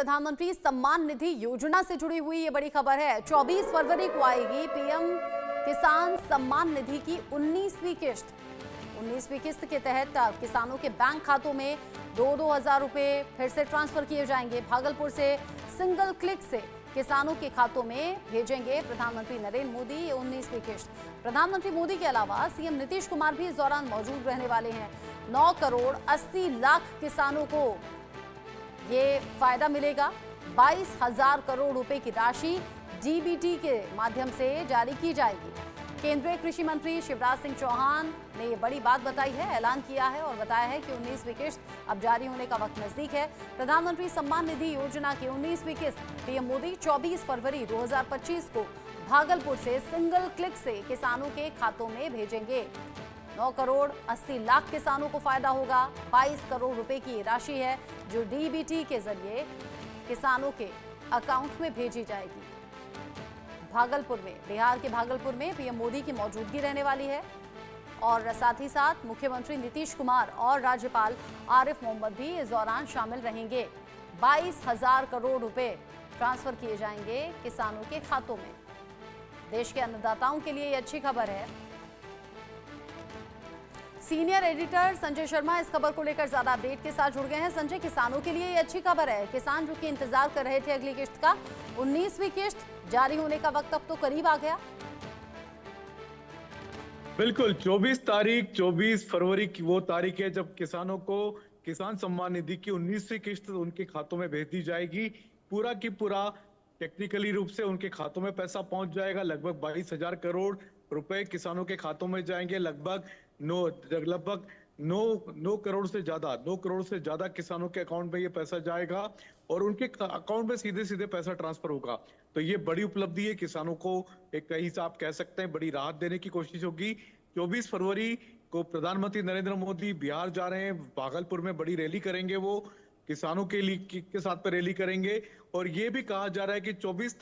प्रधानमंत्री सम्मान निधि योजना से जुड़ी हुई ये बड़ी खबर है। 24 फरवरी को आएगी पीएम किसान सम्मान निधि की 19वीं किस्त। 19वीं किस्त के तहत किसानों के बैंक खातों में 2-2 हजार रुपए फिर से ट्रांसफर किए जाएंगे। भागलपुर से सिंगल क्लिक से किसानों के खातों में भेजेंगे प्रधानमंत्री नरेंद्र मोदी ये 19वीं किस्त। प्रधानमंत्री मोदी के अलावा सीएम नीतीश कुमार भी इस दौरान मौजूद रहने वाले हैं। 9 करोड़ 80 लाख किसानों को ये फायदा मिलेगा। 22,000 करोड़ रुपए की राशि डीबीटी के माध्यम से जारी की जाएगी। केंद्रीय कृषि मंत्री शिवराज सिंह चौहान ने ये बड़ी बात बताई है, ऐलान किया है और बताया है कि 19वीं किस्त अब जारी होने का वक्त नजदीक है। प्रधानमंत्री सम्मान निधि योजना की 19वीं किस्त पीएम मोदी 24 फरवरी 2025 को भागलपुर से सिंगल क्लिक से किसानों के खातों में भेजेंगे। 9 करोड़ 80 लाख किसानों को फायदा होगा। 22 करोड़ रुपए की राशि है जो डीबीटी के जरिए किसानों के अकाउंट में भेजी जाएगी। भागलपुर में, बिहार के भागलपुर में पीएम मोदी की मौजूदगी रहने वाली है और साथ ही साथ मुख्यमंत्री नीतीश कुमार और राज्यपाल आरिफ मोहम्मद भी इस दौरान शामिल रहेंगे। 22,000 करोड़ रुपए ट्रांसफर किए जाएंगे किसानों के खातों में। देश के अन्नदाताओं के लिए ये अच्छी खबर है। सीनियर एडिटर संजय शर्मा इस खबर को लेकर ज्यादा अपडेट के साथ जुड़ गए हैं। संजय, किसानों के लिए ये अच्छी खबर है। किसान जो कि इंतजार कर रहे थे अगली किस्त का, 19वीं किस्त जारी होने का वक्त अब तो करीब आ गया। बिल्कुल, 24 फरवरी की वो तारीख है जब किसानों को किसान सम्मान निधि की 19वीं किस्त उनके खातों में भेज दी जाएगी। पूरा की पूरा टेक्निकली रूप से उनके खातों में पैसा पहुंच जाएगा। लगभग 22,000 करोड़ रुपए किसानों के खातों में जाएंगे। लगभग 9 करोड़ से ज्यादा किसानों के अकाउंट में ये पैसा जाएगा और उनके अकाउंट में सीधे सीधे पैसा ट्रांसफर होगा। तो ये बड़ी उपलब्धि है, किसानों को एक कहीं से आप कह सकते हैं बड़ी राहत देने की कोशिश होगी। 24 फरवरी को प्रधानमंत्री नरेंद्र मोदी बिहार जा रहे हैं, भागलपुर में बड़ी रैली करेंगे। वो किसानों के लिए के साथ पे रैली करेंगे और ये भी कहा जा रहा है कि 24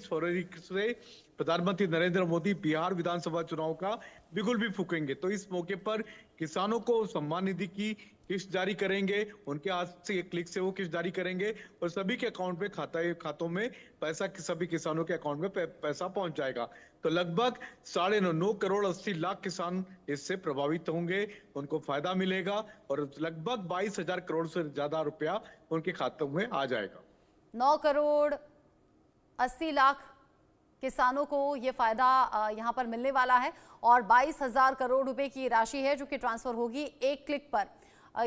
फरवरी से प्रधानमंत्री नरेंद्र मोदी बिहार विधानसभा चुनाव का बिगुल भी फूकेंगे। तो इस मौके पर किसानों को सम्मान निधि की किस्त जारी करेंगे, उनके हाथ से एक क्लिक से वो किस्त जारी करेंगे और सभी के अकाउंट में खातों में पैसा, सभी किसानों के अकाउंट में पैसा पहुंच जाएगा। तो लगभग 9.5 करोड़ 80 लाख किसान इससे प्रभावित होंगे, उनको फायदा मिलेगा और लगभग 22,000 करोड़ से ज्यादा रुपया उनके खातों में आ जाएगा। 9 करोड़ 80 लाख किसानों को ये फायदा यहाँ पर मिलने वाला है और 22,000 करोड़ रुपए की राशि है जो कि ट्रांसफर होगी एक क्लिक पर।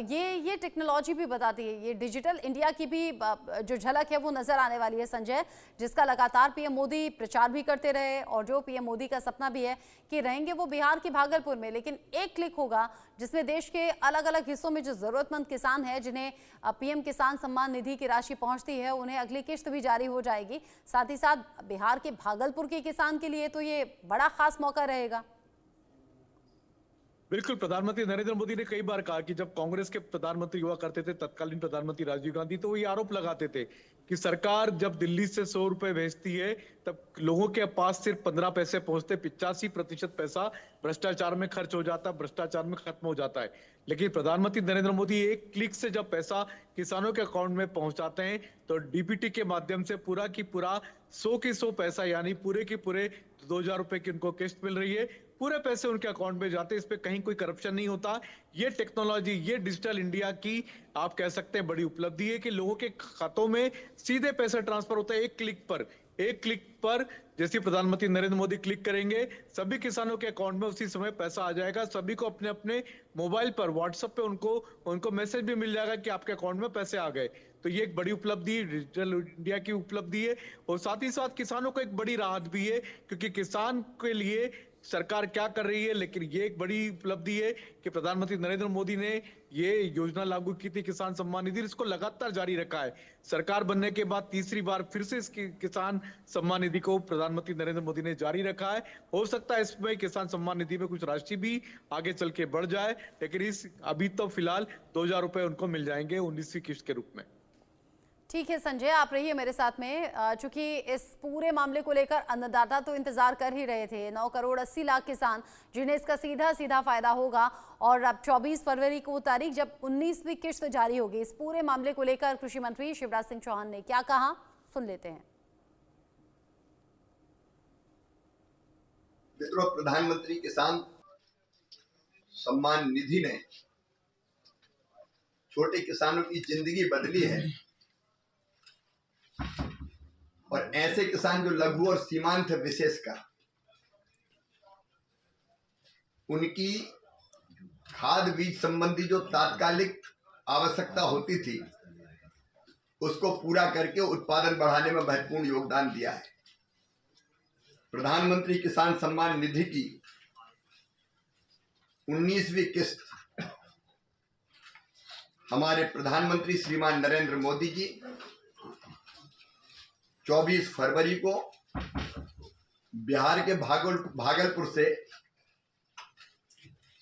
ये टेक्नोलॉजी भी बताती है, ये डिजिटल इंडिया की भी जो झलक है वो नजर आने वाली है संजय, जिसका लगातार पीएम मोदी प्रचार भी करते रहे और जो पीएम मोदी का सपना भी है कि रहेंगे वो बिहार के भागलपुर में, लेकिन एक क्लिक होगा जिसमें देश के अलग अलग हिस्सों में जो जरूरतमंद किसान है जिन्हें पीएम किसान सम्मान निधि की राशि पहुंचती है, उन्हें अगली किस्त भी जारी हो जाएगी। साथ ही साथ बिहार के भागलपुर के किसान के लिए तो ये बड़ा खास मौका रहेगा। बिल्कुल, प्रधानमंत्री नरेंद्र मोदी ने कई बार कहा कि जब कांग्रेस के प्रधानमंत्री हुआ करते थे तत्कालीन प्रधानमंत्री राजीव गांधी, तो वो ये आरोप लगाते थे कि सरकार जब दिल्ली से 100 रुपए भेजती है तब लोगों के पास सिर्फ 15 पैसे पहुंचते, 85% पैसा भ्रष्टाचार में खर्च हो जाता, भ्रष्टाचार में खत्म हो जाता है। लेकिन प्रधानमंत्री नरेंद्र मोदी एक क्लिक से जब पैसा किसानों के अकाउंट में पहुंचाते हैं तो डीबीटी के माध्यम से पूरा की पूरा 100 की 100 पैसा, यानी पूरे के पूरे 2,000 रुपए की उनको किस्त मिल रही है, पूरे पैसे उनके अकाउंट में जाते हैं। इस पे कहीं कोई करप्शन नहीं होता। ये टेक्नोलॉजी, ये डिजिटल इंडिया की आप कह सकते हैं बड़ी उपलब्धि है कि लोगों के खातों में सीधे पैसा ट्रांसफर होता है एक क्लिक पर। जैसे प्रधानमंत्री नरेंद्र मोदी क्लिक करेंगे, सभी किसानों के अकाउंट में उसी समय पैसा आ जाएगा। सभी को अपने अपने मोबाइल पर, व्हाट्सएप पे उनको मैसेज भी मिल जाएगा कि आपके अकाउंट में पैसे आ गए। तो ये एक बड़ी उपलब्धि है, डिजिटल इंडिया की उपलब्धि है और साथ ही साथ किसानों को एक बड़ी राहत भी है, क्योंकि किसान के लिए सरकार क्या कर रही है। लेकिन ये एक बड़ी उपलब्धि है कि प्रधानमंत्री नरेंद्र मोदी ने ये योजना लागू की थी किसान सम्मान निधि, इसको लगातार जारी रखा है। सरकार बनने के बाद तीसरी बार फिर से इस किसान सम्मान निधि को प्रधानमंत्री नरेंद्र मोदी ने जारी रखा है। हो सकता है इसमें किसान सम्मान निधि में कुछ राशि भी आगे चल के बढ़ जाए, लेकिन अभी तो फिलहाल 2,000 रुपए उनको मिल जाएंगे 19वीं किस्त के रूप में। ठीक है संजय, आप रहिए मेरे साथ में। चूंकि इस पूरे मामले को लेकर अन्नदाता तो इंतजार कर ही रहे थे। 9 करोड़ 80 लाख किसान जिन्हें इसका सीधा सीधा फायदा होगा, और अब 24 फरवरी को तारीख जब 19वीं किश्त जारी होगी। इस पूरे मामले को लेकर कृषि मंत्री शिवराज सिंह चौहान ने क्या कहा, सुन लेते हैं। मित्रों, प्रधानमंत्री किसान सम्मान निधि ने छोटे किसानों की जिंदगी बदली है, और ऐसे किसान जो लघु और सीमांत है, विशेषकर उनकी खाद बीज संबंधी जो तात्कालिक आवश्यकता होती थी, उसको पूरा करके उत्पादन बढ़ाने में महत्वपूर्ण योगदान दिया है। प्रधानमंत्री किसान सम्मान निधि की 19वीं किस्त हमारे प्रधानमंत्री श्रीमान नरेंद्र मोदी जी 24 फरवरी को बिहार के भागलपुर से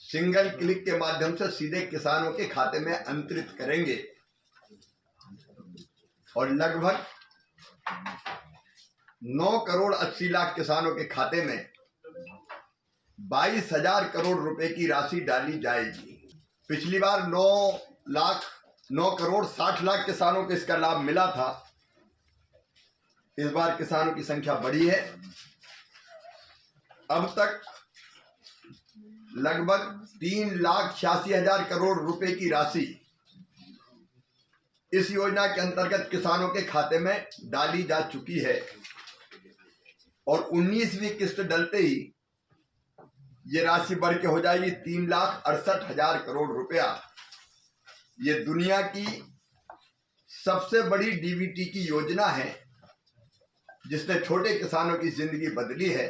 सिंगल क्लिक के माध्यम से सीधे किसानों के खाते में अंतरित करेंगे, और लगभग 9 करोड़ 80 लाख किसानों के खाते में 22,000 करोड़ रुपए की राशि डाली जाएगी। पिछली बार 9 करोड़ 60 लाख किसानों को इसका लाभ मिला था। इस बार किसानों की संख्या बढ़ी है। अब तक लगभग 3,86,000 करोड़ रुपए की राशि इस योजना के अंतर्गत किसानों के खाते में डाली जा चुकी है, और 19वीं किस्त डलते ही ये राशि बढ़ के हो जाएगी 3,68,000 करोड़ रुपया। ये दुनिया की सबसे बड़ी डीबीटी की योजना है, जिसने छोटे किसानों की जिंदगी बदली है,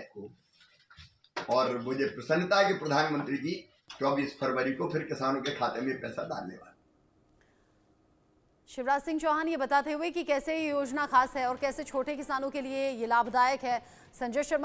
और मुझे प्रसन्नता है कि प्रधानमंत्री जी 24 फरवरी को फिर किसानों के खाते में पैसा डालने वाले। शिवराज सिंह चौहान ये बताते हुए कि कैसे ये योजना खास है और कैसे छोटे किसानों के लिए ये लाभदायक है। संजय शर्मा